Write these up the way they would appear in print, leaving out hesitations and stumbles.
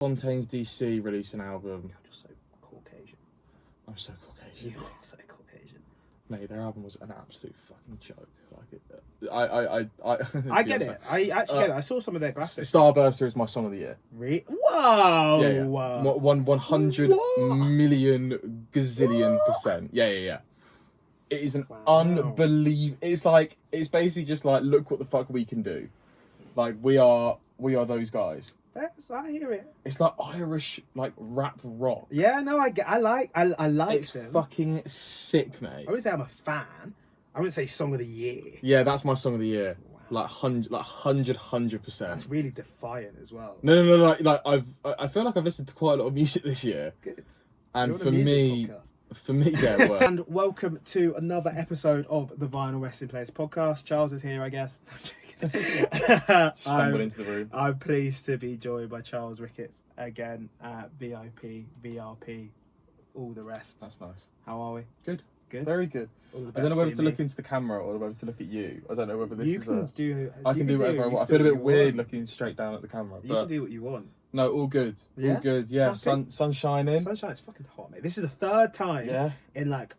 Fontaine's DC release an album. You're so Caucasian. I'm so Caucasian. You are so Caucasian. Mate, their album was an absolute fucking joke. Like I get it. I actually get it. I saw some of their classics. Starburster is my song of the year. Whoa! Yeah. 100 million gazillion %. Yeah. It is an unbelievable. It's basically just like, look what the fuck we can do. Like we are those guys. Yes, I hear it. It's like Irish, like rap rock. Yeah, no, I like It's them. fucking sick, mate. I wouldn't say I'm a fan. I wouldn't say song of the year. Yeah, that's my song of the year. Wow. Like 100%. That's really defiant as well. No. Like I feel like I've listened to quite a lot of music this year. Good. And You're on for a music me, podcast. yeah, well, And welcome to another episode of the Vinyl Wrestling Players podcast. Charles is here, I guess. stumbled into the room. I'm pleased to be joined by Charles Ricketts again. VIP, VRP, all the rest. That's nice. How are we? Good. Good. Very good. I don't know whether to look into the camera or whether to look at you. I don't know whether this you is can a... do. I can do whatever I want. I feel a bit weird looking straight down at the camera. You can do what you want. No, all good. Yeah? All good. Yeah, sun shining. Sunshine's fucking hot, mate. This is the third time Yeah. in like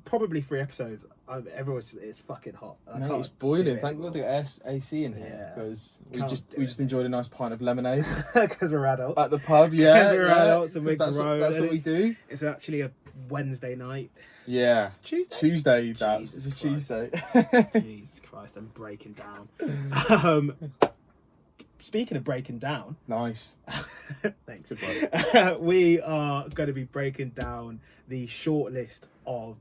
probably 3 episodes. It's fucking hot. No, it's boiling. Thank God there's AC in here because we just enjoyed a nice pint of lemonade because we're adults at the pub. Yeah, because we're adults and we're that's grown. That's what we do. It's actually a Wednesday night. Yeah, Tuesday. That it's a Tuesday. Jesus Christ, I'm breaking down. Speaking of breaking down, nice. thanks. We are going to be breaking down the shortlist of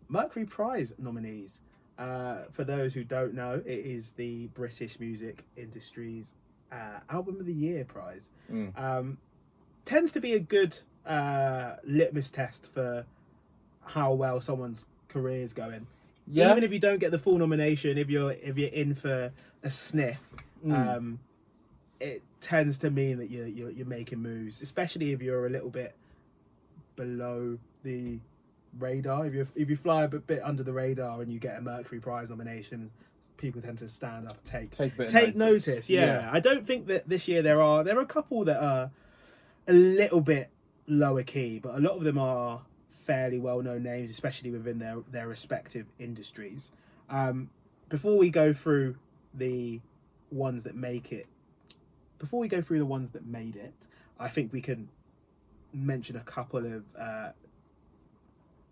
Mercury Prize nominees. For those who don't know, it is the British music industry's Album of the Year prize. Tends to be a good litmus test for how well someone's career is going. Yeah. Even if you don't get the full nomination, if you're in for a sniff, it tends to mean that you're making moves, especially if you're a little bit below the radar. If you fly a bit under the radar and you get a Mercury Prize nomination, people tend to stand up and take notice. Yeah. I don't think that this year there are a couple that are a little bit lower key, but a lot of them are fairly well-known names, especially within their respective industries. Before we go through the ones that made it, I think we can mention a couple of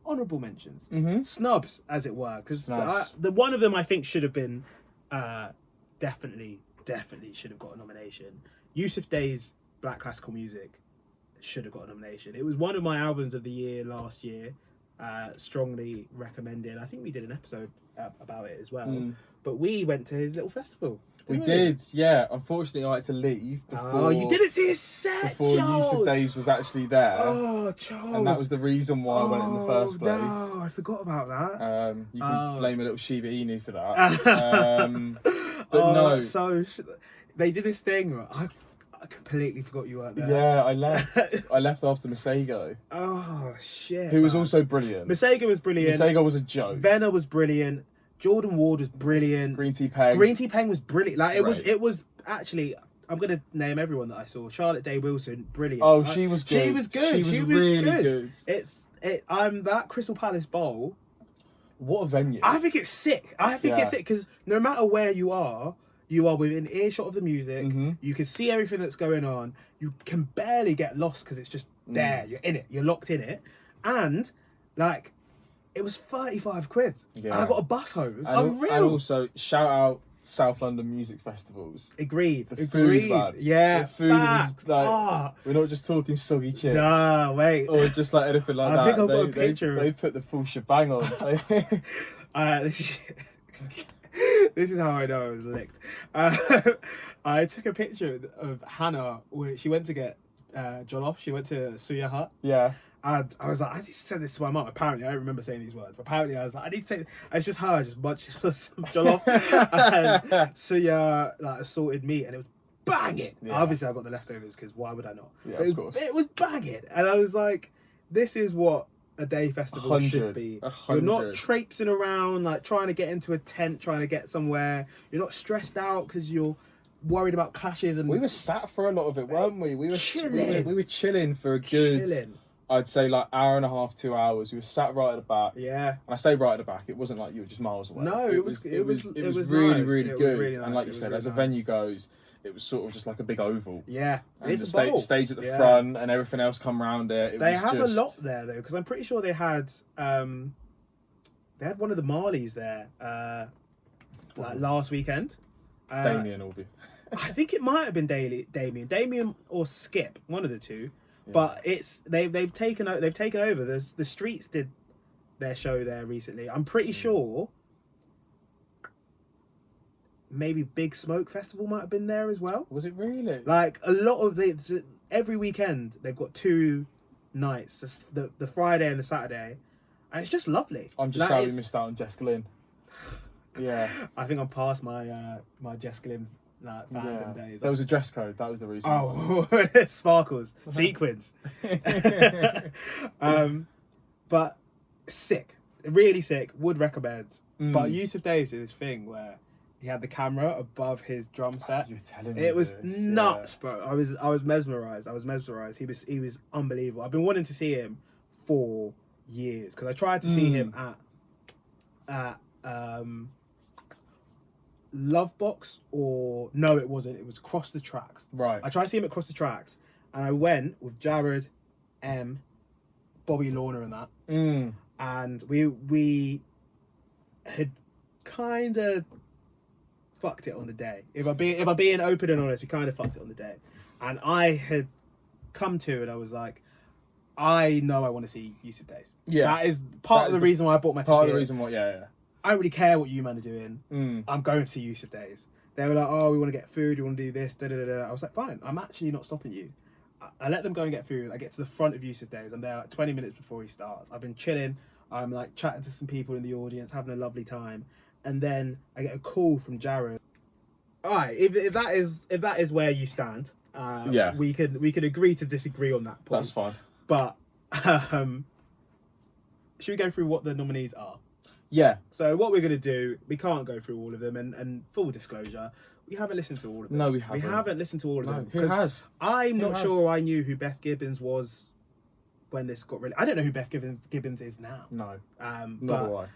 honourable mentions, snubs, as it were, because the one of them I think should have been definitely should have got a nomination. Yusuf Day's Black Classical Music should have got a nomination. It was one of my albums of the year last year. Strongly recommended. I think we did an episode about it as well. But we went to his little festival. We did, yeah. Unfortunately, I had to leave before. Oh, you didn't see his set, before Charles. Yusuf Days was actually there. Oh, Charles. And that was the reason why I went in the first place. No, I forgot about that. You can blame a little Shiba Inu for that. But no. So they did this thing. I completely forgot you weren't there. Yeah, I left. I left after Masego. Oh shit. Who was also brilliant. Masego was brilliant. Masego was a joke. Venner was brilliant. Jordan Ward was brilliant. Green Tea Peng was brilliant. Like it was actually. I'm gonna name everyone that I saw. Charlotte Day Wilson, brilliant. Oh, she was good. She was good. She was really good. I'm that Crystal Palace Bowl. What a venue! I think it's sick. It's sick because no matter where you are within earshot of the music. You can see everything that's going on. You can barely get lost because it's just there. You're in it. You're locked in it, and like. It was 35 quid. Yeah. And I got a bus home. It was unreal. And also, shout out South London music festivals. Agreed. The food, man. Yeah. The food was like, we're not just talking soggy chips. No, wait. Or just like anything like that. I think I've got a picture. They put the full shebang on. This is how I know I was licked. I took a picture of Hannah. She went to get jollof. She went to Suya Hut. Yeah. And I was like, I need to send this to my mum. Apparently, I don't remember saying these words, but apparently I was like, I need to take. It's just her, just munching some jollof. And Suya like assorted meat, and it was banging. Yeah. Obviously, I got the leftovers because why would I not? Yeah, of course. It was banging, and I was like, this is what a day festival should be. 100. You're not traipsing around like trying to get into a tent, trying to get somewhere. You're not stressed out because you're worried about clashes and we were sat for a lot of it, weren't we? We were chilling. we were chilling for a good, chilling. I'd say like hour and a half, 2 hours. We were sat right at the back. Yeah. And I say right at the back. It wasn't like you were just miles away. No, it was really, nice. really It was good. really And nice. like you It said, was as a really venue nice. goes, it was sort of just like a big oval. Yeah. And It's the a bowl. stage at the Yeah. front and everything else come around it. They was have just... a lot there though, because I'm pretty sure they had one of the Marleys there like last weekend. Damien will be. I think it might have been Damien or Skip, one of the two. Yeah. But it's they've taken over. The Streets did their show there recently. I'm pretty sure. Maybe Big Smoke Festival might have been there as well. Was it really? Like a lot of every weekend they've got 2 nights, the Friday and the Saturday, and it's just lovely. I'm just sad we missed out on Jess Glynn. Yeah, I think I'm past my my Jess Glynn fandom days. There was a dress code. That was the reason. Oh, sparkles, sequins. But sick, really sick. Would recommend. But Yusuf Days is this thing where he had the camera above his drum set. You were telling me it was this, nuts, bro. I was mesmerized. He was unbelievable. I've been wanting to see him for years because I tried to see him at Lovebox no, it wasn't. It was Cross the Tracks. Right. I tried to see him at Cross the Tracks, and I went with Jared, Bobby Lorna, and that, and we had kind of fucked it on the day. If I'm being open and honest, we kind of fucked it on the day, and I had come to and I was like, I know I want to see Yusuf Days. Yeah, that is part of the reason why I bought my ticket. Part of the reason why, yeah. I don't really care what you man are doing. I'm going to see Yusuf Days. They were like, oh, we want to get food, we want to do this, I was like, fine, I'm actually not stopping you. I let them go and get food. I get to the front of Yusuf Days. I'm there like 20 minutes before he starts. I've been chilling. I'm like chatting to some people in the audience, having a lovely time. And then I get a call from Jared. All right, if that is where you stand, we could agree to disagree on that point. That's fine. But should we go through what the nominees are? Yeah. So what we're going to do, we can't go through all of them, and full disclosure, we haven't listened to all of them. No, we haven't. We haven't listened to all of them. Who has? I'm not sure I knew who Beth Gibbons was when this got released. I don't know who Beth Gibbons is now. No. Nor do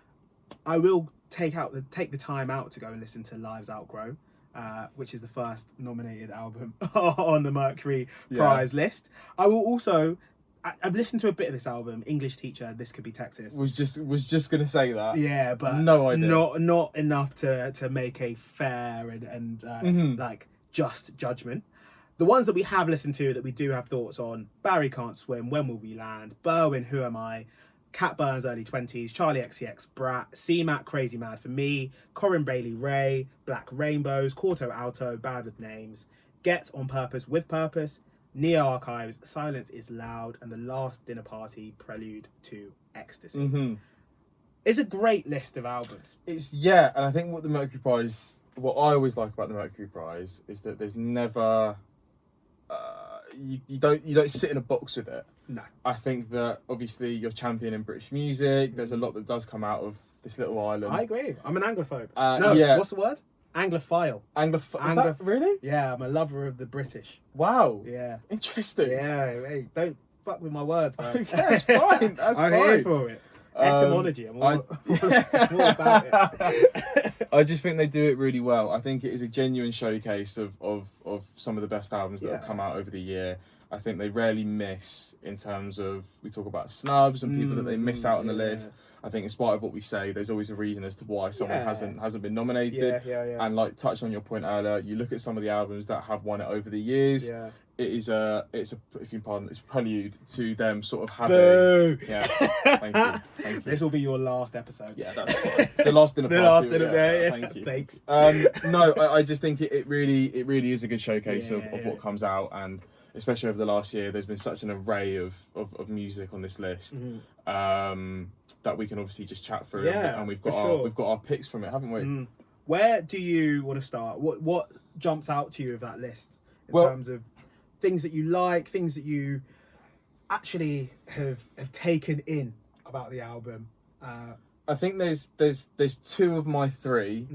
I will take the time out to go and listen to Lives Outgrown, which is the first nominated album on the Mercury Prize list. I will also... I've listened to a bit of this album, English Teacher, This Could Be Texas. Was just gonna say that. Yeah, but no idea. Not enough to make a fair and like just judgment. The ones that we have listened to that we do have thoughts on: Barry Can't Swim, When Will We Land, Berwin, Who Am I, Cat Burns, Early 20s, Charlie XCX, Brat, C-Mac, Crazy Mad for Me, Corinne Bailey Ray, Black Rainbows, Corto.alto, Bad with Names, Ghetts, On Purpose, With Purpose, Nia Archives, Silence is Loud, and The Last Dinner Party, Prelude to Ecstasy. It's a great list of albums. And I think what I always like about the Mercury Prize is that there's never you don't sit in a box with it. No. I think that obviously you're championing British music. There's a lot that does come out of this little island. I agree. I'm an Anglophobe. What's the word? Anglophile. Is that really? Yeah, I'm a lover of the British. Wow. Yeah. Interesting. Yeah, hey, don't fuck with my words, man. Okay, that's fine. I'm here for it. Etymology, I'm all about it. I just think they do it really well. I think it is a genuine showcase of some of the best albums that have come out over the year. I think they rarely miss in terms of, we talk about snubs and people that they miss out on the list. I think in spite of what we say, there's always a reason as to why someone hasn't been nominated. And like touch on your point earlier, you look at some of the albums that have won it over the years. Yeah. It's a if you pardon, it's a prelude to them sort of having. Boo! Yeah. Thank you. This will be your last episode. Yeah, that's fine. The last dinner party. Thank you. Thanks. No, I just think it really is a good showcase of what comes out, and especially over the last year, there's been such an array of music on this list that we can obviously just chat through, and we've got our picks from it, haven't we? Where do you want to start? What jumps out to you of that list in terms of things that you like, things that you actually have taken in about the album? I think there's two of my three.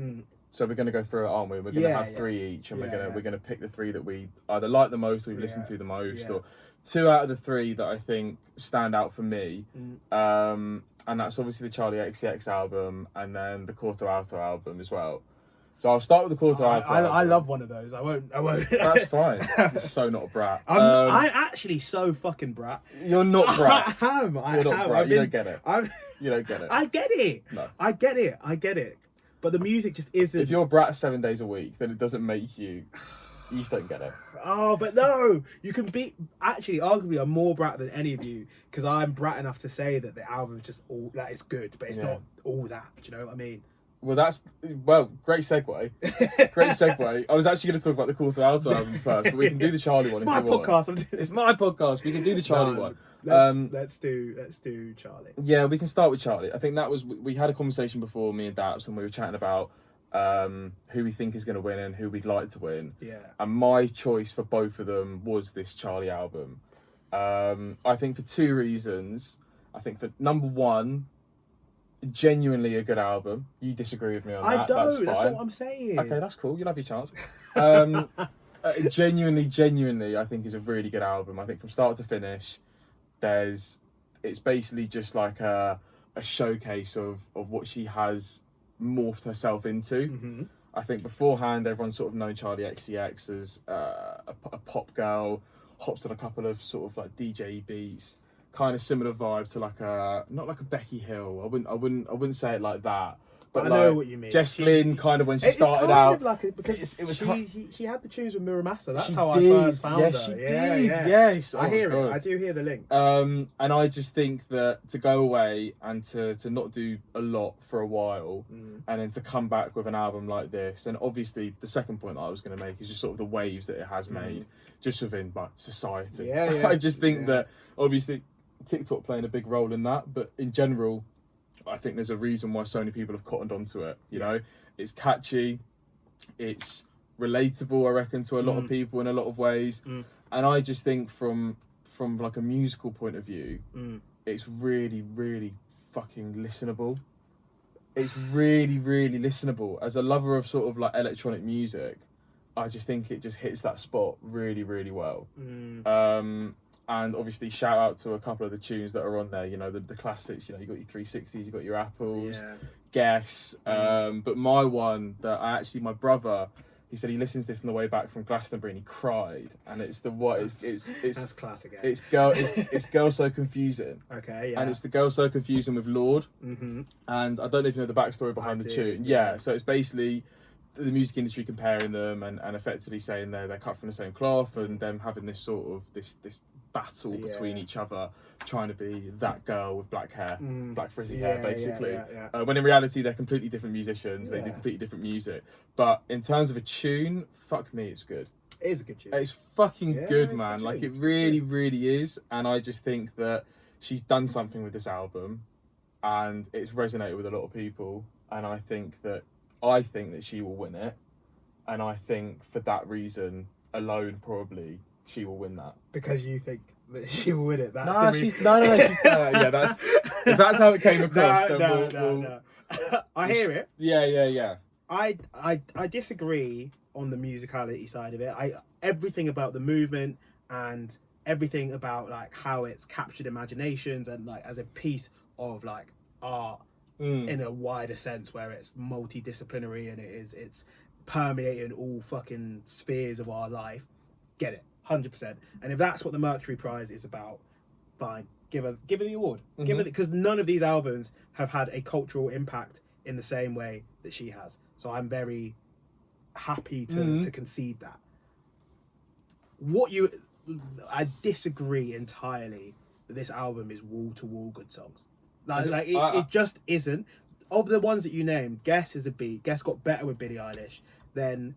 So we're going to go through it, aren't we? We're going to have 3 each, and we're gonna pick the 3 that we either like the most, or we've listened to the most, or 2 out of the 3 that I think stand out for me. And that's obviously the Charlie XCX album, and then the Corto.alto album as well. So I'll start with the Corto.alto album. I love one of those. I won't. That's fine. You're so not a brat. I'm actually so fucking brat. You're not brat. I am. You're not brat. You don't get it. You don't get it. I get it. No. I get it. But the music just isn't. If you're brat 7 days a week, then it doesn't make you. You just don't get it. Oh, but no, you can be. Actually, arguably, I'm more brat than any of you, because I'm brat enough to say that the album is just all that is good, but it's not all that. Do you know what I mean? Well, great segue. Great segue. I was actually going to talk about the Corto.alto album first, but we can do the Charlie one. It's my podcast. It's my podcast. We can do the Charlie one. Let's do Charlie. Yeah, we can start with Charlie. I think that was we had a conversation before, me and Daps, and we were chatting about who we think is going to win and who we'd like to win. Yeah. And my choice for both of them was this Charlie album. I think for 2 reasons. I think for number 1, genuinely a good album. You disagree with me on that. I don't. That's That's what I'm saying. Okay, that's cool. You'll have your chance. Genuinely, I think is a really good album. I think from start to finish, it's basically just like a showcase of what she has morphed herself into. Mm-hmm. I think beforehand, everyone's sort of known Charlie XCX as a pop girl, hops on a couple of sort of like DJ beats, kind of similar vibe to like not like a Becky Hill. I wouldn't say it like that. But I like, know what you mean. Jess Glynn, kind of when she started kind out, of like because it was she had the tunes with Muramasa. That's she how did. I first found her. She yeah, did. Yeah. Yes, I hear God. it. I do hear the link. And I just think that to go away and to not do a lot for a while, and then to come back with an album like this, and obviously the second point that I was going to make is just sort of the waves that it has made just within like society. Yeah. I just think that obviously TikTok playing a big role in that, but in general, I think there's a reason why so many people have cottoned onto it. You know, it's catchy, it's relatable, I reckon, to a lot of people in a lot of ways. And I just think from like a musical point of view, it's really, really fucking listenable. It's really, really listenable. As a lover of sort of like electronic music, I just think it just hits that spot really, really well. And obviously shout out to a couple of the tunes that are on there, you know, the classics, you know, you got your 360s, you got your Apples, Ghetts. But my one that my brother, he said he listens to this on the way back from Glastonbury and he cried. And it's that's classic. It's Girl So Confusing. Okay, yeah. And it's the Girl So Confusing with Lord. Mm-hmm. And I don't know if you know the backstory behind the tune. Yeah, so it's basically the music industry comparing them and effectively saying they're cut from the same cloth, and them having this sort of this battle between each other, trying to be that girl with black hair, black frizzy hair, basically. When in reality they're completely different musicians. They do completely different music. But in terms of a tune, fuck me, it's good. It is a good tune. It's fucking good, man. Like it really, really is. And I just think that she's done something with this album, and it's resonated with a lot of people. And I think that she will win it, and I think for that reason alone, probably she will win that. Because you think that she will win it. That's no, yeah, if that's how it came across. No. I hear it. Yeah. I disagree on the musicality side of it. Everything about the movement and everything about like how it's captured imaginations and like as a piece of like art in a wider sense, where it's multidisciplinary and it's permeating all fucking spheres of our life. Get it, 100%. And if that's what the Mercury Prize is about, fine, give her the award. Give it, because none of these albums have had a cultural impact in the same way that she has. So I'm very happy to concede that. I disagree entirely that this album is wall to wall good songs. It just isn't. Of the ones that you named, Guess is a beat. Guess got better with Billie Eilish. Then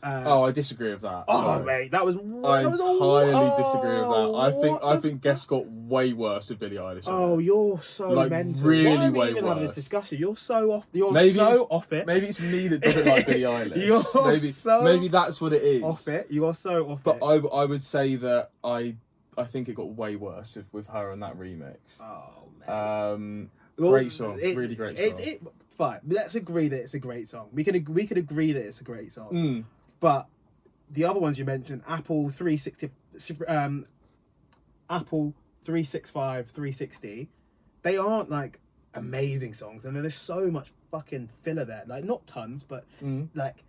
I disagree with that. Oh, mate, I entirely disagree with that. I think Guess got way worse with Billie Eilish. Oh, you're so like, mental. Really Why are we way even worse. having this discussion? You're so off. Off it. Maybe it's me that doesn't like Billie Eilish. Maybe that's what it is. Off it. You are so off but it. But I would say that I think it got way worse with her on that remix. Oh man. Great song, really great song. Fine. Let's agree that it's a great song. We could agree that it's a great song. Mm. But the other ones you mentioned, Apple 365, 360, they aren't like amazing songs, and there's so much fucking filler there. Like not tons, but like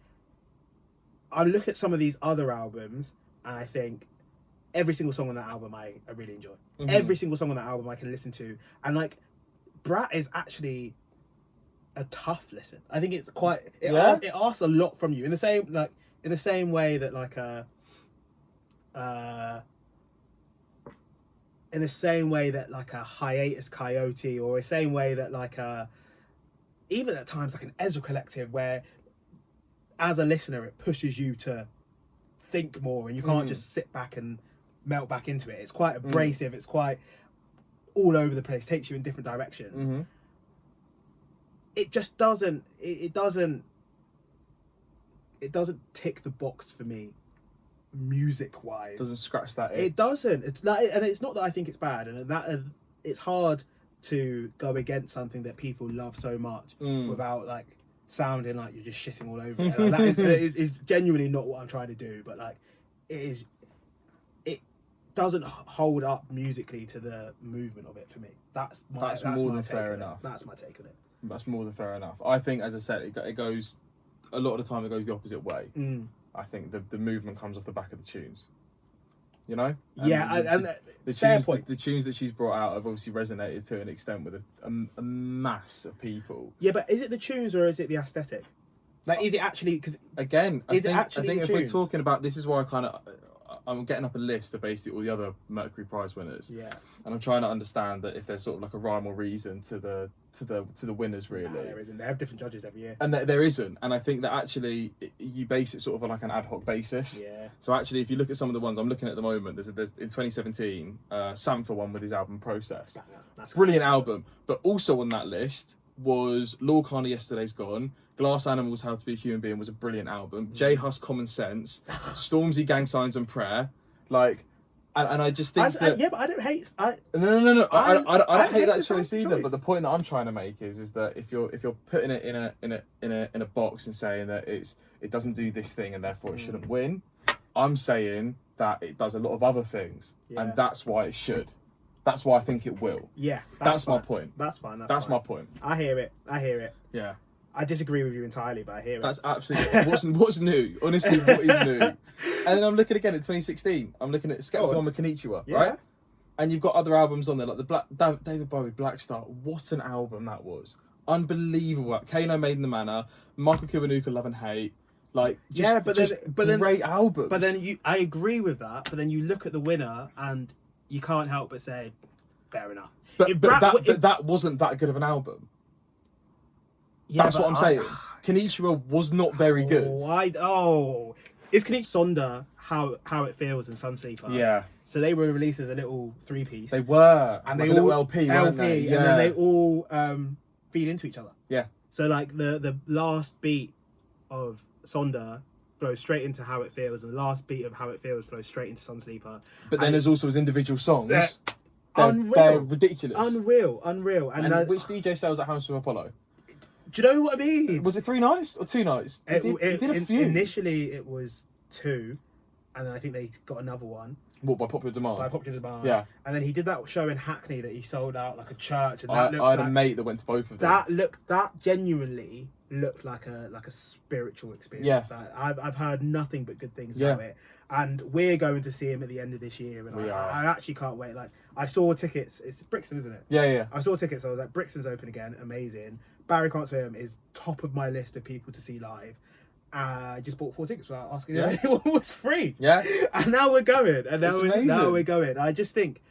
I look at some of these other albums and I think every single song on that album I really enjoy. Every single song on that album I can listen to, and like Brat is actually a tough listen. I think it's quite it asks a lot from you in the same way that like in the same way that like a Hiatus Coyote, or the same way that like even at times like an Ezra Collective, where as a listener it pushes you to think more and you can't just sit back and melt back into it. It's quite abrasive, it's quite all over the place, takes you in different directions. It just doesn't it doesn't tick the box for me music wise. Doesn't scratch that itch. It doesn't. It's like, and it's not that I think it's bad, and that it's hard to go against something that people love so much without like sounding like you're just shitting all over it. Like, that is genuinely not what I'm trying to do, but like it doesn't hold up musically to the movement of it for me. That's more than fair enough. That's my take on it. That's more than fair enough. I think, as I said, it goes a lot of the time. It goes the opposite way. I think the movement comes off the back of the tunes. You know? And the tunes, the tunes that she's brought out have obviously resonated to an extent with a mass of people. Yeah, but is it the tunes or is it the aesthetic? Like, is it actually? Because again, I think if we're talking about, this is why I'm getting up a list of basically all the other Mercury Prize winners. Yeah. And I'm trying to understand that if there's sort of like a rhyme or reason to the winners, really. No, there isn't. They have different judges every year. And there isn't. And I think that actually you base it sort of on like an ad hoc basis. Yeah. So actually, if you look at some of the ones I'm looking at the moment, there's in 2017, Sampha won with his album Process. That's brilliant album. But also on that list was Lord Kana Yesterday's Gone. Glass Animals, How to Be a Human Being was a brilliant album. J Hus, Common Sense. Stormzy, Gang Signs and Prayer. Like, and I just think that... Yeah, but I don't hate... No. I don't hate that choice either. But the point that I'm trying to make is that if you're putting it in a box and saying that it doesn't do this thing and therefore it shouldn't win, I'm saying that it does a lot of other things, and that's why it should. That's why I think it will. Yeah, that's my point. That's fine. That's my point. I hear it. Yeah. I disagree with you entirely, but I hear it. That's absolutely what's new. Honestly, what is new? And then I'm looking again at 2016. I'm looking at Skeptical and Konnichiwa, right? And you've got other albums on there, like the David Bowie Black Star. What an album that was! Unbelievable. Kano Made in the Manor, Michael Kiwanuka Love and Hate. Like, great albums. But then I agree with that. But then you look at the winner, and you can't help but say, fair enough. But that wasn't that good of an album. Yeah, that's what I'm saying. Konnichiwa was not very good. Is Konnichiwa Sonda How It Feels and Sunsleeper? Yeah. So they were released as a little 3-piece. They were. And like they a all little LP, weren't they? Yeah. And then they all feed into each other. Yeah. So like the last beat of Sonda flows straight into How It Feels, and the last beat of How It Feels flows straight into Sunsleeper. But then there's also his individual songs. They're ridiculous. Unreal. And which DJ sells at House of Apollo? Do you know what I mean? Was it 3 nights or 2 nights? He did a few. Initially, it was 2, and then I think they got another one. What, by popular demand? By popular demand. Yeah. And then he did that show in Hackney that he sold out like a church. And I had a mate that went to both of them. That genuinely looked like a spiritual experience. Yeah. I've heard nothing but good things about it. And we're going to see him at the end of this year. And I actually can't wait. Like, I saw tickets. It's Brixton, isn't it? Yeah. I saw tickets. I was like, Brixton's open again. Amazing. Barry Can't Swim is top of my list of people to see live. I just bought 4 tickets without asking if anyone was free. Yeah. And now we're going. And now we're going. I just think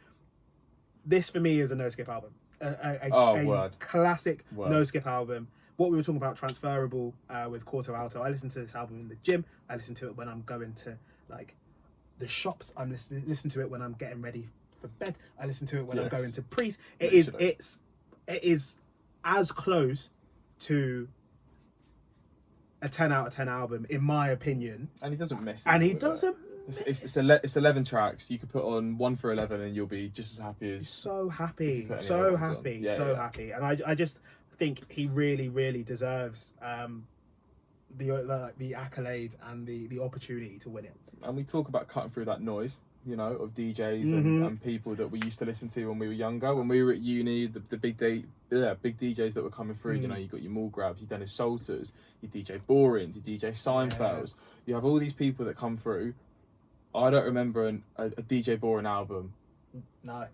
this for me is a no skip album. A classic no skip album. What we were talking about, transferable with Corto.alto. I listen to this album in the gym. I listen to it when I'm going to like the shops. I'm listen to it when I'm getting ready for bed. I listen to it when I'm going to priest. It is as close to a 10 out of 10 album, in my opinion. And he doesn't miss it. And he doesn't It's 11 tracks. You could put on 1 for 11 and you'll be just as happy as. So happy, put any so other ones on. happy, Yeah, so yeah. happy, and I just think he really, really deserves the accolade and the opportunity to win it. And we talk about cutting through that noise, you know, of DJs and people that we used to listen to when we were younger. When we were at uni, the big DJs that were coming through, you know, you got your Mall Grabs, your Dennis Salters, your DJ Borins, your DJ Seinfelds. You have all these people that come through. I don't remember a DJ Boring album. No.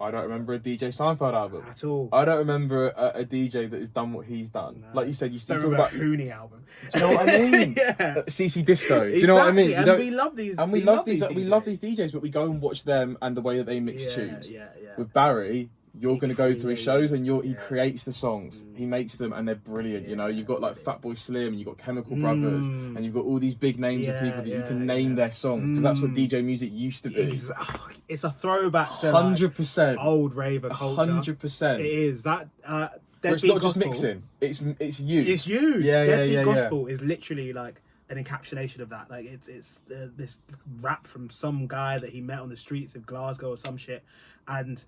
I don't remember a DJ Seinfeld album At all. I don't remember a DJ that has done what he's done. No. Like you said, you still talk about Hooney album. Do you know what I mean? Yeah. CC Disco. Do you know what I mean? And we love these. And we love these DJs, but we go and watch them and the way that they mix tunes. Yeah. With Barry, you're going to go to his shows and he creates the songs. He makes them and they're brilliant. You know, you've got like Fatboy Slim, and you've got Chemical Brothers, and you've got all these big names of people that you can name their songs, because that's what DJ music used to be. It's a throwback to 100% old raver culture. 100%. It is that. It's not just mixing. It's you. It's you. Yeah, Deadbeat Gospel is literally like an encapsulation of that. Like it's this rap from some guy that he met on the streets of Glasgow or some shit, and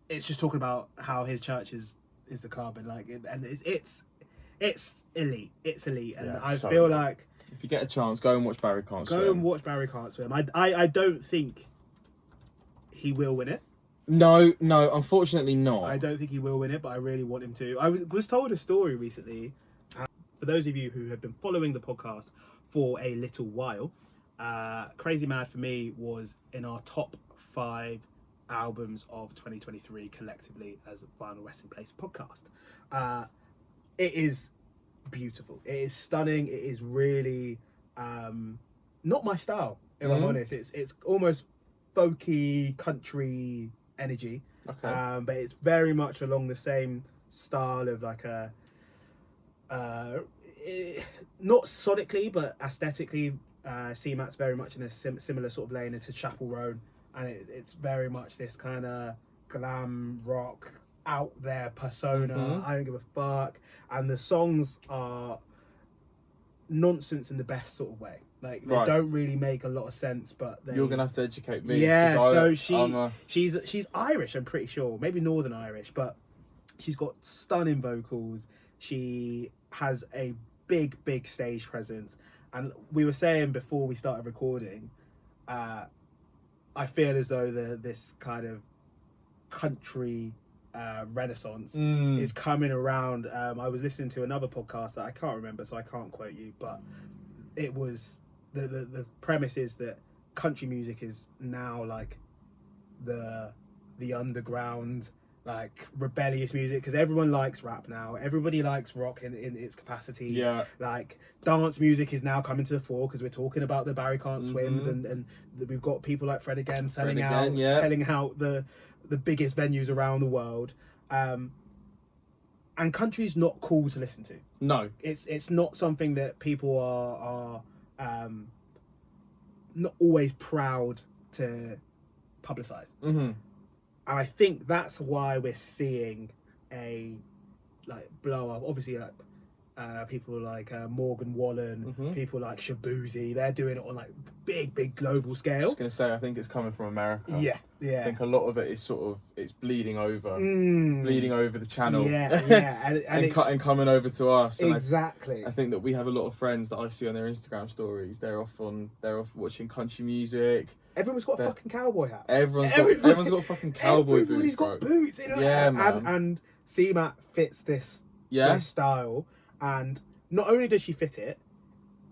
it's just talking about how his church is the club, and like and it's elite. It's elite, and I feel like if you get a chance, go and watch Barry Can't Swim. Go and watch Barry Can't Swim. I don't think he will win it. No, unfortunately not. I don't think he will win it, but I really want him to. I was told a story recently. For those of you who have been following the podcast for a little while, Crazy Mad for me was in our top 5 albums of 2023 collectively as a Vinyl Resting Place podcast. It is beautiful. It is stunning. It is really not my style, if I'm honest. It's almost folky country energy, but it's very much along the same style of like a not sonically but aesthetically. CMAT's very much in a similar sort of lane into Chapel Roan, and it's very much this kind of glam rock out there persona. I don't give a fuck, and the songs are nonsense in the best sort of way. Like they don't really make a lot of sense, but you're gonna have to educate me. Yeah, so she's Irish, I'm pretty sure, maybe Northern Irish, but she's got stunning vocals. She has a big stage presence, and we were saying before we started recording, I feel as though this kind of country renaissance is coming around. I was listening to another podcast that I can't remember, so I can't quote you, but it was the premise is that country music is now like the underground, like rebellious music, because everyone likes rap now. Everybody likes rock in its capacity. Yeah. Like dance music is now coming to the fore because we're talking about the Barry Can't Swims, and we've got people like Fred again selling out the biggest venues around the world. And country's not cool to listen to. No, it's not something that people are not always proud to publicize. And I think that's why we're seeing a like blow up. Obviously, like people like Morgan Wallen, people like Shabuzi, they're doing it on like big global scale. I was gonna say, I think it's coming from America. Yeah. I think a lot of it is sort of it's bleeding over the channel. And coming over to us. And exactly. I think that we have a lot of friends that I see on their Instagram stories. They're off watching country music. Everyone's got a fucking cowboy hat. Everyone's got fucking cowboy boots. Everybody's got boots. You know? Yeah, man. And CMAT fits this style. And not only does she fit it,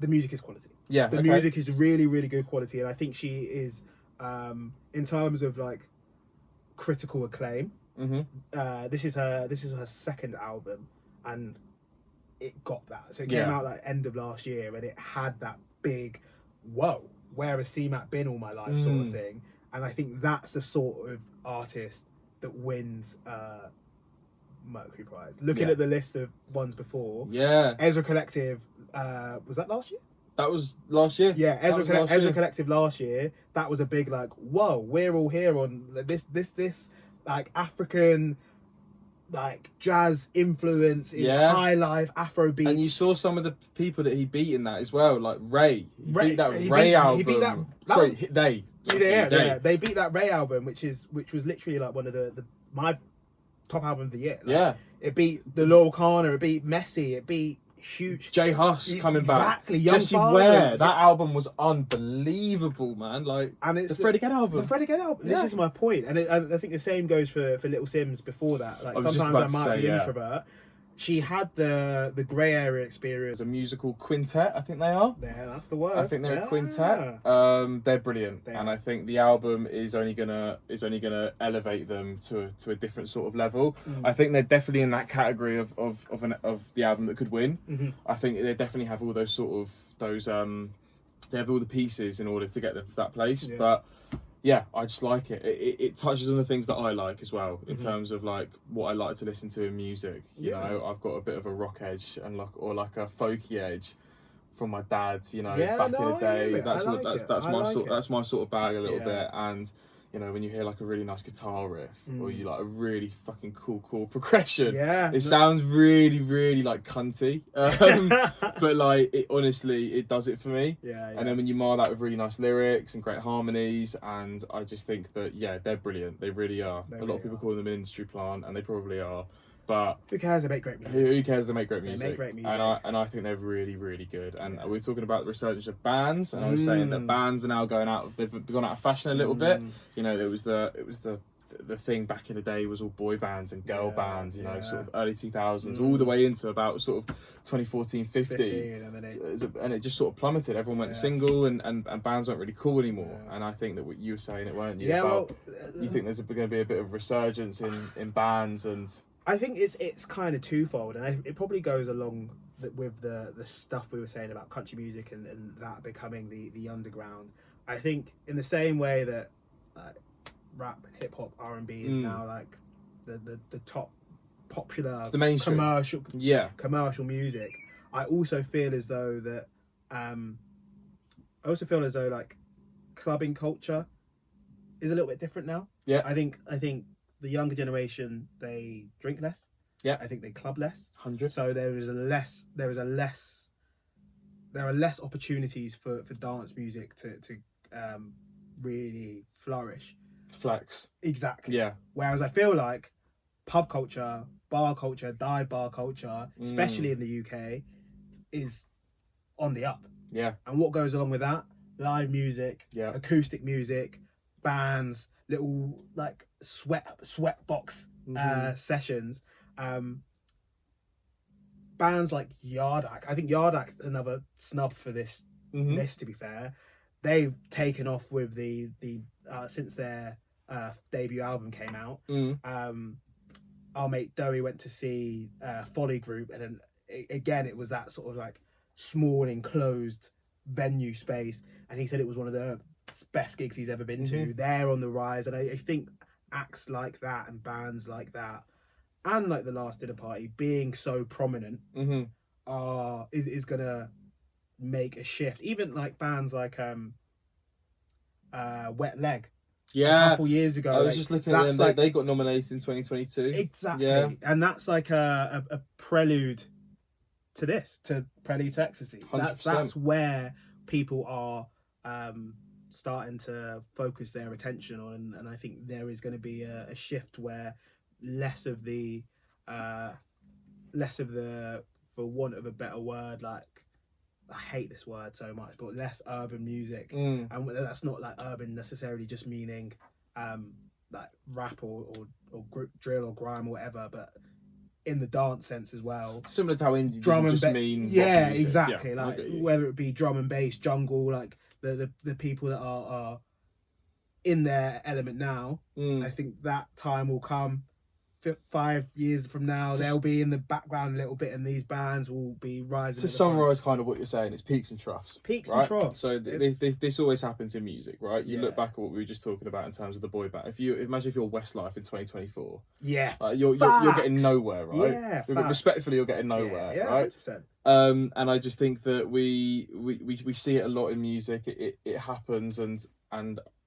the music is quality. Yeah, the music is really, really good quality, and I think she is, in terms of like critical acclaim. This is her second album, and it got that. So it came out like end of last year, and it had that big, whoa, where has CMAT been all my life sort of thing. And I think that's the sort of artist that wins Mercury Prize. Looking at the list of ones before, Ezra Collective, was that last year? That was last year. Yeah, Ezra Collective last year. That was a big like, whoa, we're all here on this like African like jazz influence in high life Afro beats. And you saw some of the people that he beat in that as well, like Ray. He beat that Ray album. He beat that. They. They beat that Ray album, which was literally like one of my top album of the year. Like, it beat the Lil Kana, it beat Messi, it beat huge Jay Huss coming back. Exactly. Jesse Ware. That album was unbelievable, man. Like, and it's the Freddie Ghetts album. The Freddie Ghetts album. This is my point. And I think the same goes for Little Sims before that. Like, sometimes I might be introvert. She had the grey area experience. A musical quintet, I think they are. Yeah, that's the word. I think they're a quintet. They're brilliant, and I think the album is only gonna elevate them to a different sort of level. I think they're definitely in that category of the album that could win. I think they definitely have all those they have all the pieces in order to get them to that place. But yeah, I just like it. It touches on the things that I like as well, in terms of like what I like to listen to in music. You know, I've got a bit of a rock edge and like a folky edge from my dad. You know, back in the day. That's my sort of bag a little bit. And you know, when you hear like a really nice guitar riff, or you like a really fucking cool chord progression, it sounds really, really like cunty. But like, it honestly, it does it for me. And then when you mar that with really nice lyrics and great harmonies, and I just think that, they're brilliant. They really are. A lot of people call them an industry plant, and they probably are. But who cares? They make great music. Who cares? They make great music. They make great music. And I think they're really, really good. And we're talking about the resurgence of bands, and I was saying that bands are now they've gone out of fashion a little bit. You know, it was the thing back in the day was all boy bands and girl bands, you know, sort of early 2000s, all the way into about sort of 2014, 15. And it just sort of plummeted. Everyone went single, and bands weren't really cool anymore. And I think that what you were saying it, weren't you? You think there's going to be a bit of resurgence in bands, and I think it's kind of twofold, and it probably goes along with the stuff we were saying about country music and that becoming the underground. I think in the same way that rap, hip hop, R&B is now like the top popular, it's the mainstream commercial music. I also feel as though like clubbing culture is a little bit different now. I think the younger generation, they drink less. I think they club less. 100. So there are less opportunities for dance music to really flourish. Flex. Exactly. Yeah. Whereas I feel like pub culture, bar culture, dive bar culture, especially in the UK, is on the up. Yeah. And what goes along with that? Live music, acoustic music, bands, little like sweatbox sessions. Bands like Yardak. I think Yardak's another snub for this list, to be fair. They've taken off with the since their debut album came out. Our mate Dowie went to see Folly Group, and then again it was that sort of like small enclosed venue space, and he said it was one of the best gigs he's ever been to. They're on the rise, and I think acts like that and bands like that, and like the Last Dinner Party being so prominent is gonna make a shift. Even like bands like Wet Leg, a couple years ago. I was just looking at them. Like, they got nominated in 2022. Exactly, and that's like a prelude to this, to Prelude to Ecstasy. 100%. That's where people are starting to focus their attention on, and I think there is going to be a shift where less of the for want of a better word, like, I hate this word so much, but less urban music. And that's not like urban necessarily just meaning like rap or drill or grime or whatever, but in the dance sense as well. Similar to how indie drum and just mean yeah, rock music. exactly. Yeah, like whether it be drum and bass, jungle, like the people that are in their element now. I think that time will come. 5 years from now, they'll be in the background a little bit, and these bands will be rising. To summarise kind of what you're saying, it's peaks and troughs. And troughs. So this always happens in music, right? You look back at what we were just talking about in terms of the boy band. Imagine if you're Westlife in 2024. Yeah. You're getting nowhere, right? Yeah. Respectfully, you're getting nowhere, right? 100%. And I just think that we see it a lot in music. It happens, and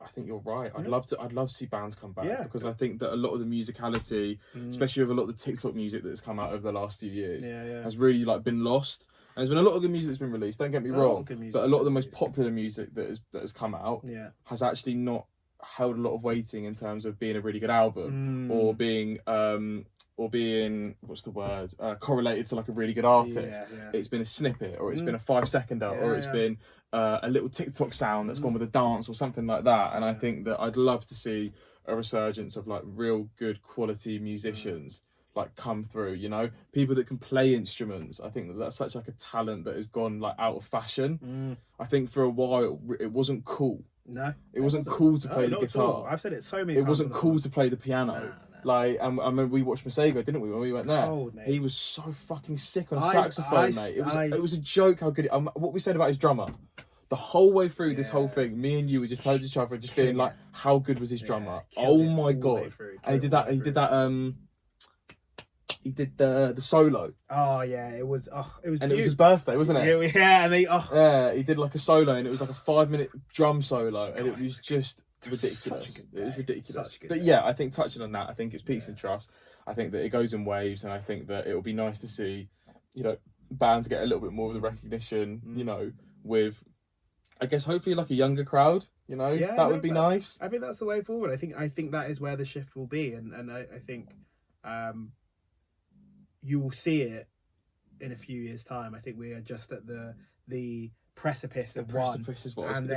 I think you're right. I'd love to see bands come back because I think that a lot of the musicality, especially with a lot of the TikTok music that's come out over the last few years, has really like been lost. And there's been a lot of good music that's been released. Don't get me wrong, but a lot of the most popular music that has come out has actually not held a lot of weighting in terms of being a really good album or being what's the word, correlated to like a really good artist. It's been a snippet, or it's been a 5-second out, or it's been a little TikTok sound that's gone with a dance or something like that. And I think that I'd love to see a resurgence of like real good quality musicians like come through, you know, people that can play instruments. I think that that's such like a talent that has gone like out of fashion. I think for a while it wasn't cool. No, it wasn't cool to play the guitar. I've said it so many times. It wasn't cool to play the piano. Like, I remember we watched Masego, didn't we, when we went there? He was so fucking sick on a saxophone, mate. It was a joke how good. What we said about his drummer, the whole way through this whole thing, me and you were just telling each other, just being like, how good was his drummer? Oh my god! And he did that. He did the solo. Oh yeah, it was. And it was his birthday, wasn't it? Yeah, and he did like a solo, and it was like a 5-minute drum solo, and it was just ridiculous. It was ridiculous. But yeah, I think touching on that, I think it's peaks and troughs. I think that it goes in waves, and I think that it will be nice to see, you know, bands get a little bit more of the recognition, you know, with, I guess, hopefully like a younger crowd, you know, that would be nice. I think that's the way forward. I think that is where the shift will be, and I think you will see it in a few years' time. I think we are just at the precipice of one, and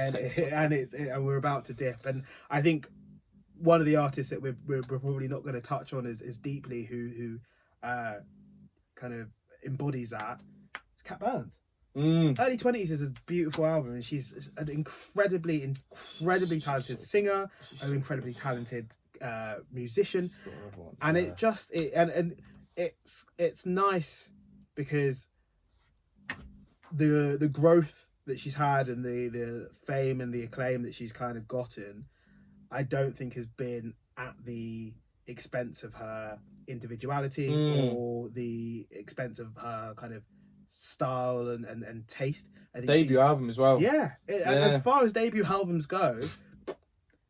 we're about to dip. And I think one of the artists that we're probably not going to touch on is deeply who kind of embodies that. It's Cat Burns. Early 20s is a beautiful album, and she's an incredibly talented singer, an incredibly talented musician, and it's nice because the growth that she's had and the fame and the acclaim that she's kind of gotten, I don't think has been at the expense of her individuality or the expense of her kind of style and taste. I think debut album as well. As far as debut albums go,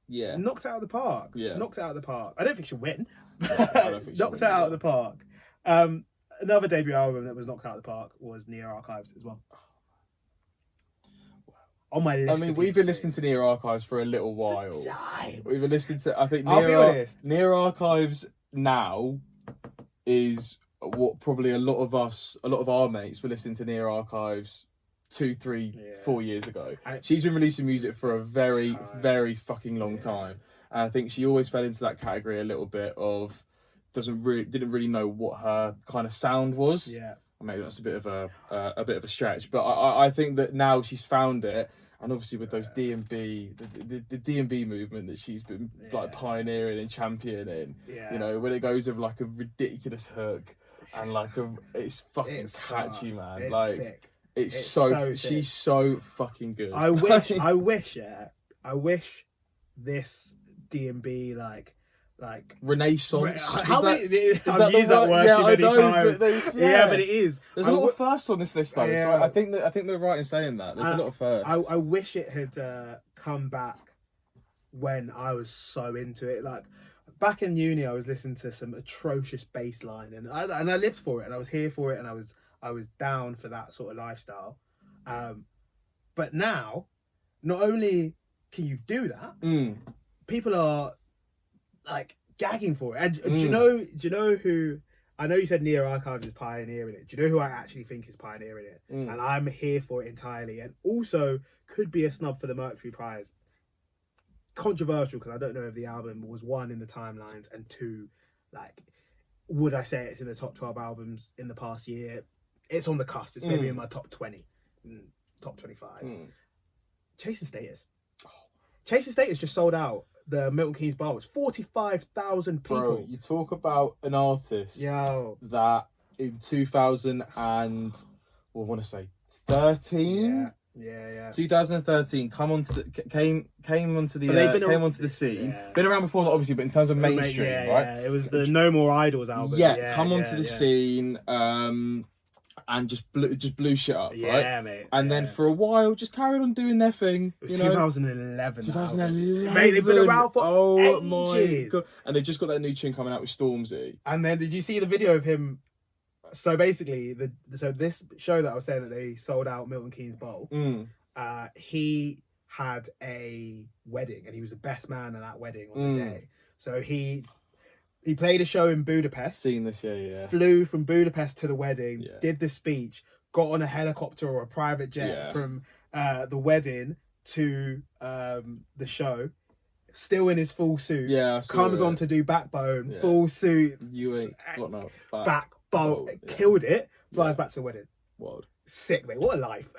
knocked it out of the park. Knocked it out of the park. I don't think she'll win. Knocked it out of the park. Another debut album that was knocked out of the park was Nia Archives as well. On my list. I mean, we've been listening to Nia Archives for a little while. We've been listening to, I think, Nia Archives now is what probably a lot of our mates were listening to Nia Archives 2, 3, 4 years ago. She's been releasing music for a very, very fucking long time. And I think she always fell into that category a little bit of didn't really know what her kind of sound was. Maybe that's a bit of a stretch, but I think that now she's found it, and obviously with those D&B, the D&B movement that she's been like pioneering and championing, you know, when it goes with like a ridiculous hook and like it's fucking catchy, man. It's like sick. It's so she's so fucking good. I wish this D&B like Renaissance. How many? I've used that word too many times. But it is. There's a lot of firsts on this list, though. So I think they're right in saying that. There's a lot of firsts. I wish it had come back when I was so into it. Like back in uni, I was listening to some atrocious bass line, and I lived for it, and I was here for it, and I was down for that sort of lifestyle. But now, not only can you do that, people are like gagging for it. And do you know who? I know you said Nia Archives is pioneering it. Do you know who I actually think is pioneering it? And I'm here for it entirely. And also could be a snub for the Mercury Prize. Controversial because I don't know if the album was 1 in the timelines and 2, like, would I say it's in the top 12 albums in the past year? It's on the cusp. It's maybe in my top 20, top 25. Chasing Status. Chasing Status just sold out the Milton Keynes Bar. It's 45,000 people. Bro, you talk about an artist that in 2000 and, well, I want to say 13? Yeah. 2013 came onto the scene. Been around before that, obviously, but in terms of mainstream, right? Yeah, it was the No More Idols album. Come onto the scene. and just blew shit up, right? Yeah, mate. And then for a while, just carried on doing their thing. It was 2011. 2011. Mate, they've been around for oh ages. my god! And they just got that new tune coming out with Stormzy. And then did you see the video of him? So basically, this show that I was saying that they sold out Milton Keynes Bowl. He had a wedding, and he was the best man at that wedding on the day. So he played a show in Budapest. Seen this, yeah. Flew from Budapest to the wedding, Yeah. did the speech, got on a helicopter or a private jet from the wedding to the show, still in his full suit. Yeah, comes on to do Backbone, full suit. You ain't got no Backbone, killed it. Flies back to the wedding. Wild. Sick, mate. What a life.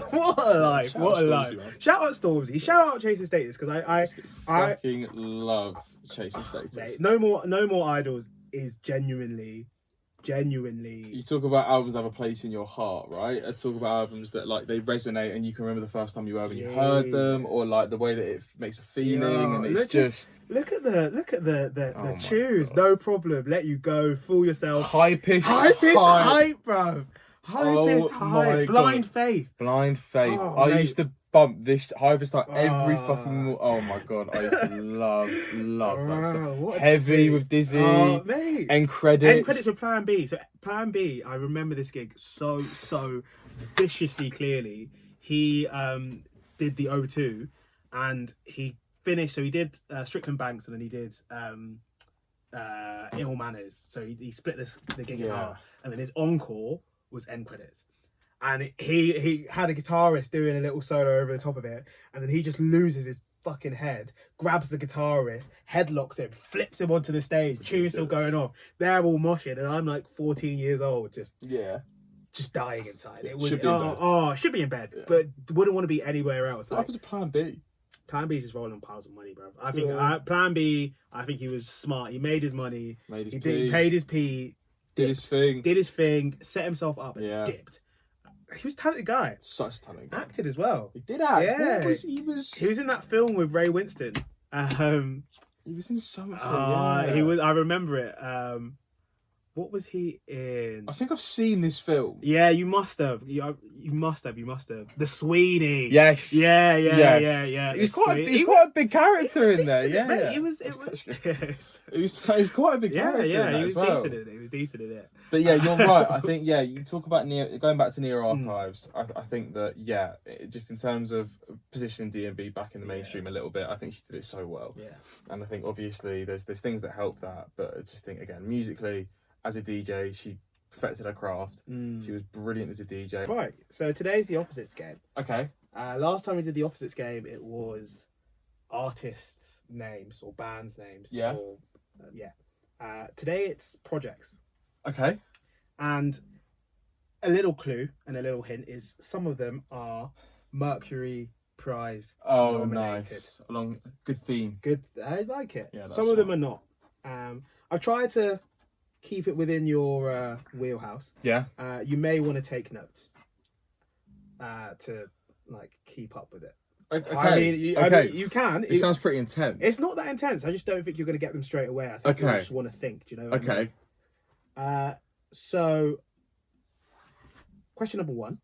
What a life. What a life. Shout out Stormzy. Shout out Chasing Status, because I fucking love Chasing Status. Mate, no more idols is genuinely. You talk about albums that have a place in your heart, right? I talk about albums that like they resonate and you can remember the first time you ever heard them, or like the way that it makes a feeling, and it's just look at the tunes. No Problem, Let You Go, Fool Yourself, hype, bro. Hype. Blind Faith. Oh, I mate. used to bump this hype like every fucking. Oh my god, I used to love that song. Heavy with Dizzy. Oh, mate. End credits. End credits with Plan B. So Plan B, I remember this gig so viciously clearly. He did the O2, and he finished. So he did Strickland Banks, and then he did Ill Manners. So he split the gig in half, and then his encore was end credits. And he had a guitarist doing a little solo over the top of it, and then he just loses his fucking head, grabs the guitarist, headlocks him, flips him onto the stage, tune's still going off. They're all moshing, and I'm like 14 years old, just dying inside. It was should be in bed, but wouldn't want to be anywhere else. What happens to Plan B? Plan B's just rolling piles of money, bro. I think Plan B. I think he was smart. He made his money. Paid his P. Did his thing. Set himself up and dipped. He was a talented guy. Such a talented guy. Acted as well. He did act. Yeah. He was in that film with Ray Winston. He was in something. He was. I remember it. What was he in? I think I've seen this film. Yeah, you must have. You must have. The Sweeney. Yes. Yeah. He's quite a big character in there. Yeah. He was quite a big character. Yeah. He was well. decent in it. But yeah, you're right. I think you talk about going back to Nia Archives. I think that just in terms of positioning D&B back in the mainstream a little bit, I think she did it so well. Yeah. And I think obviously there's things that help that, but I just think again musically, as a DJ, she perfected her craft. She was brilliant as a DJ. Right, so today's the opposites game. Okay. Last time we did the opposites game, it was artists' names or bands' names. Yeah. Today it's projects. Okay. And a little clue and a little hint is some of them are Mercury Prize nominated. Nice. Good theme. Good. I like it. Yeah, some of them are not. I've tried to keep it within your wheelhouse. Yeah. You may want to take notes to like keep up with it. Okay. I mean, you can. It sounds pretty intense. It's not that intense. I just don't think you're going to get them straight away. I think you just want to think. Do you know what I mean? So, question number one.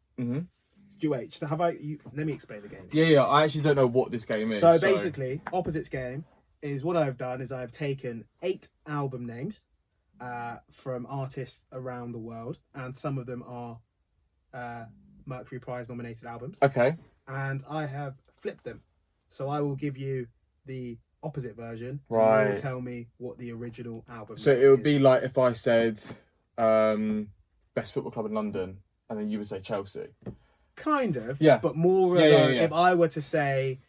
Wait, so let me explain the game. Yeah. I actually don't know what this game is. So basically, opposites game is what I've done is I've taken 8 album names from artists around the world, and some of them are Mercury Prize nominated albums. Okay. And I have flipped them. So I will give you the opposite version. Right. And you will tell me what the original album So it would be like if I said best football club in London, and then you would say Chelsea. Kind of. Yeah. But more if I were to say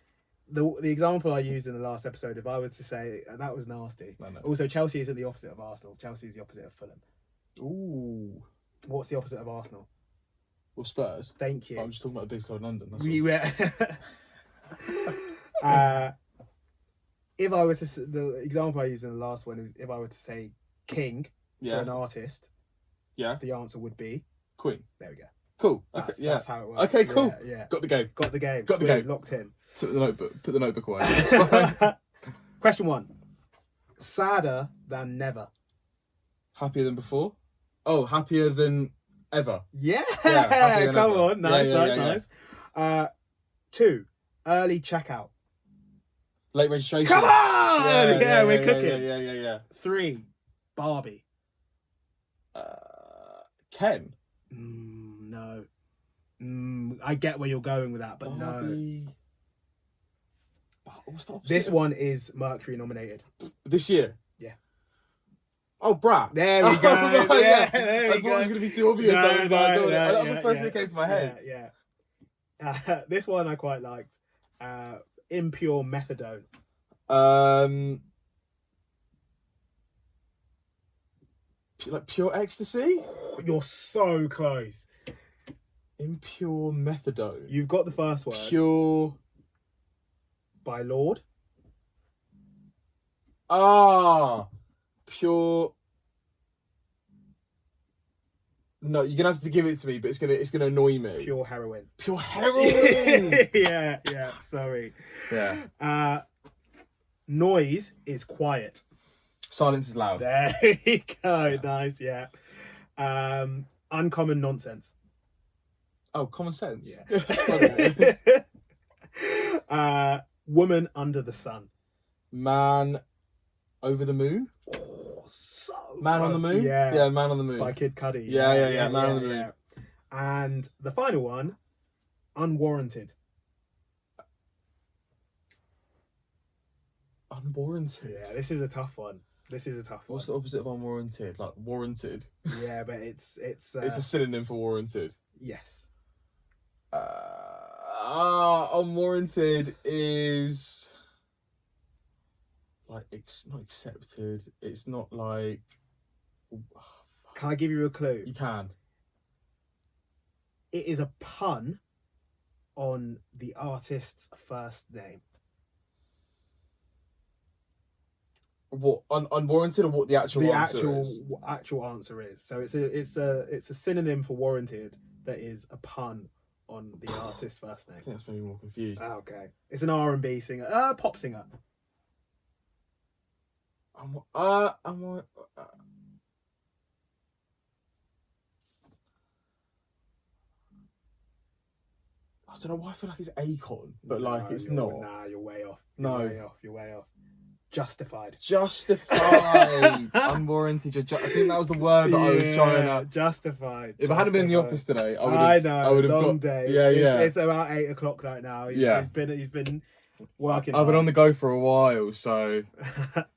the example I used in the last episode, if I were to say that was nasty. No. Also, Chelsea isn't the opposite of Arsenal. Chelsea is the opposite of Fulham. Ooh. What's the opposite of Arsenal? Well, Spurs. Thank you. I'm just talking about the biggest club in London. That's if I were to, the example I used in the last one is if I were to say King for an artist, the answer would be Queen. There we go. Cool. That's how it works. Okay, cool. Yeah. Got the game. Got the game. Locked in. Took the notebook. Put the notebook away. It's fine. Question 1. Sadder than never. Happier than before? Oh, happier than Ever. Yeah, happier than come ever. on, nice, Yeah, nice. 2, early checkout. Late registration. Come on! Yeah, we're cooking. Yeah. 3, Barbie. Ken. No. I get where you're going with that, but Barbie. no. What's the opposite This of- one is Mercury nominated. This year. Yeah. Oh, Brat. There we go. Right, yeah, there we I thought go. it was going to be too obvious. No, I was like, no, that was yeah, the first yeah, thing that came to my head. Yeah. This one I quite liked. Impure methadone. Like pure ecstasy? You're so close. Impure methadone. You've got the first word. Pure. By Lord. Pure. No, you're gonna have to give it to me, but it's gonna annoy me. Pure heroin. Pure heroin. yeah. Sorry. Yeah. Noise is quiet. Silence is loud. There you go. Yeah. Nice. Yeah. Uncommon nonsense. Oh, common sense. Yeah. Woman under the sun. Man over the moon. Oh, so Man on the moon. Yeah, Man on the moon. By Kid Cudi. Yeah. Man on the moon. And the final one, unwarranted. Unwarranted. Yeah, this is a tough one. What's the opposite of unwarranted? Like warranted. Yeah, but it's it's a synonym for warranted. Yes. Unwarranted is like it's not accepted. It's not like. Can I give you a clue? You can. It is a pun on the artist's first name. What unwarranted or what the actual answer is? Actual answer is. So it's a synonym for warranted that is a pun on the artist's first name. I think that's made me more confused. Okay. It's an R&B singer, pop singer. I don't know why I feel like it's Akon, but No, like it's not. Nah, you're way off. No. You're way off. Justified. Unwarranted. I think that was the word that I was trying to. Justified. If I hadn't been in the office today, I know. I would have long got. day. Yeah. It's about 8 o'clock right now. He's been working. I've been on the go for a while, so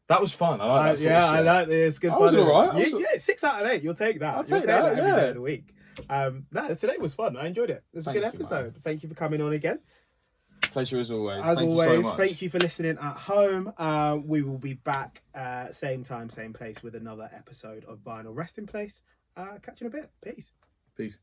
that was fun. I like that. I like this. It's good fun. Was alright. Yeah, 6 out of 8. You'll take that. I'll take that every day of the week. Today was fun. I enjoyed it. It was a good episode. Thank you for coming on again. Pleasure as always. As thank always, you so much. thank you for listening at home. We will be back same time, same place with another episode of Vinyl Resting Place. Catch you in a bit. Peace. Peace.